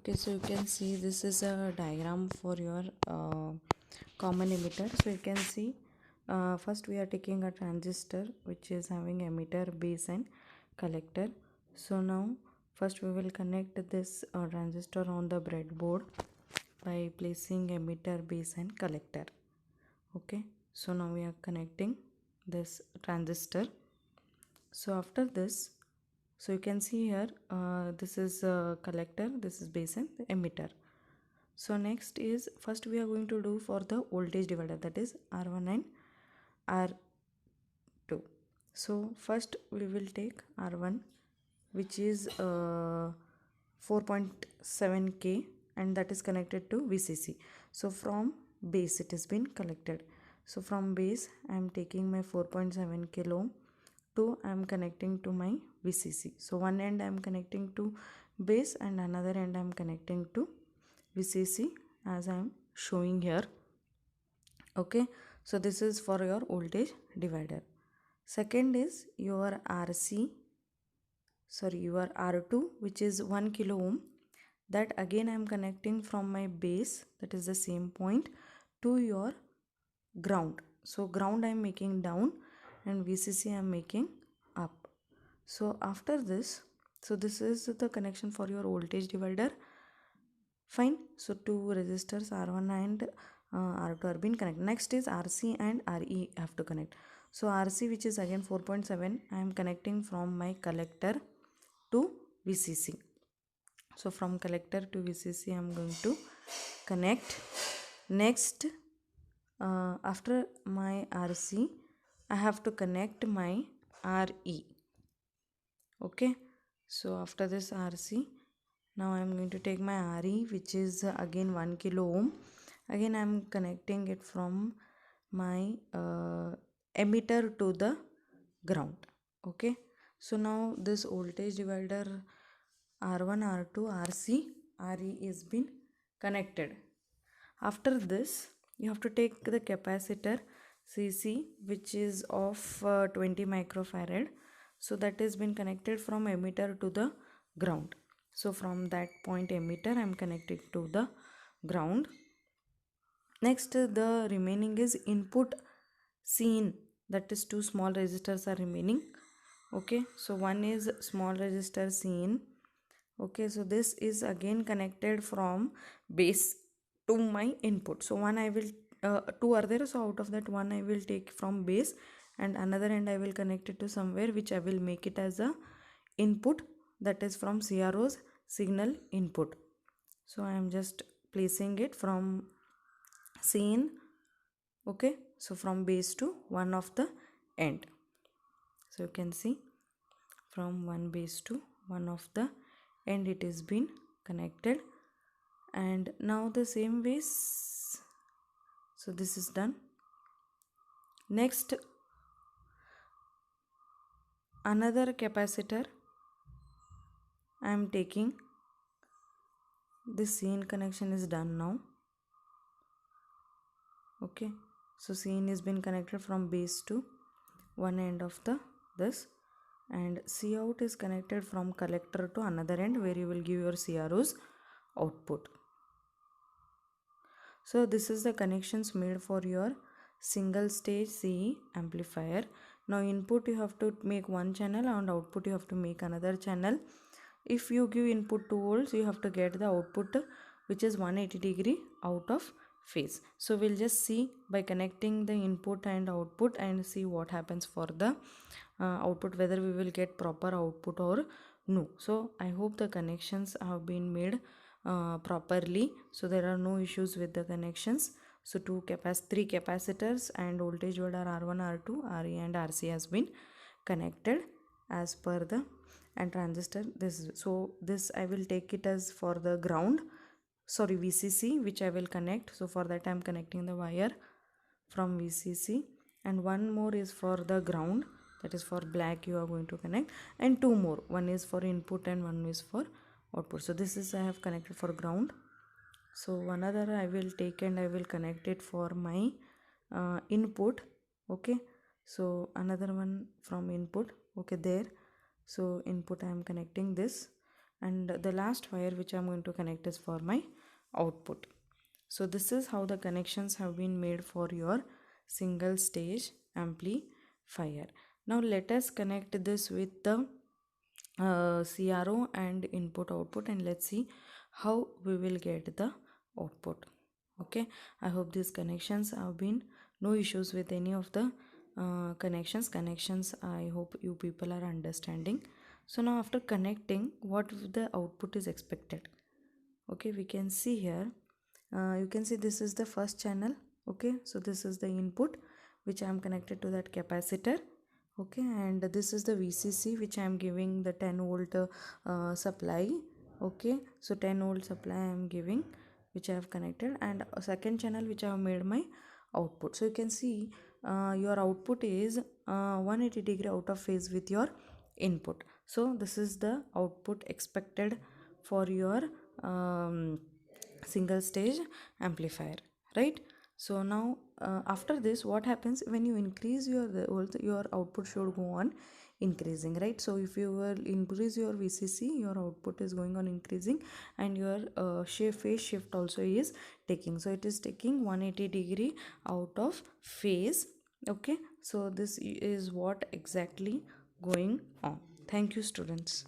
Okay, so you can see this is a diagram for your common emitter. So you can see first we are taking a transistor which is having emitter, base and collector. So now first we will connect this transistor on the breadboard by placing emitter, base and collector. Okay, so now we are connecting this transistor. So after this, so you can see here this is collector, this is base and emitter. So next is first we are going to do for the voltage divider, that is R1 and R2. So first we will take R1 which is 4.7k and that is connected to VCC. So from base it has been collected. So from base I am taking my 4.7 kilo ohm to I am connecting to my VCC. So one end I am connecting to base and another end I am connecting to VCC as I am showing here. Okay, so this is for your voltage divider. Second is your your R2 which is 1 kilo ohm, that again I am connecting from my base, that is the same point, to your ground. So ground I am making down and VCC I am making up. So after this, so this is the connection for your voltage divider. Fine. So two resistors R1 and R2 are being connected. Next is RC and RE have to connect. So RC which is again 4.7 I am connecting from my collector to VCC. So from collector to VCC I am going to connect. Next after my RC I have to connect my RE. Okay, so after this RC, now I am going to take my RE which is again 1 kilo ohm. Again I am connecting it from my emitter to the ground. Okay, so now this voltage divider R1, R2, RC, RE is been connected. After this you have to take the capacitor CC which is of 20 microfarad. So that has been connected from emitter to the ground. So from that point emitter I am connected to the ground. Next the remaining is input Cin, that is two small resistors are remaining. Okay, so one is small resistor Cin. Okay, so this is again connected from base to my input. So one I will two are there, so out of that one I will take from base and another end I will connect it to somewhere which I will make it as a input, that is from CRO's signal input. So I am just placing it from Cin. Okay, so from base to one of the end. So you can see from one base to one of the end it is been connected. And now the same ways, so this is done. Next another capacitor I am taking. This Cin connection is done now. Okay, so Cin has been connected from base to one end of the this, and C out is connected from collector to another end where you will give your CRO's output. So this is the connections made for your single stage CE amplifier. Now input you have to make one channel and output you have to make another channel. If you give input 2 volts, you have to get the output which is 180 degree out of phase. So we'll just see by connecting the input and output and see what happens for the output, whether we will get proper output or no. So I hope the connections have been made properly, so there are no issues with the connections. So three capacitors and voltage divider R1, R2, RE and RC has been connected as per the and transistor this. So this I will take it as for the ground, sorry VCC, which I will connect. So for that I am connecting the wire from VCC, and one more is for the ground, that is for black you are going to connect, and two more, one is for input and one is for output. So this is I have connected for ground. So another I will take and I will connect it for my input. Okay, so another one from input. Okay, there, so input I am connecting this, and the last wire which I'm going to connect is for my output. So this is how the connections have been made for your single stage amplifier. Now let us connect this with the CRO and input output, and let's see how we will get the output. Okay, I hope these connections have been no issues with any of the connections. I hope you people are understanding. So now after connecting, what the output is expected. Okay, we can see here, you can see this is the first channel. Okay, so this is the input which I am connected to that capacitor. Okay, and this is the VCC which I am giving the 10 volt supply. Okay, so 10 volt supply I am giving, which I have connected, and a second channel which I have made my output. So you can see your output is 180 degree out of phase with your input. So this is the output expected for your single stage amplifier, right? So now after this, what happens when you increase your output should go on increasing, right? So if you will increase your VCC, your output is going on increasing, and your phase shift also is taking, so it is taking 180 degree out of phase. Okay, so this is what exactly going on. Thank you, students.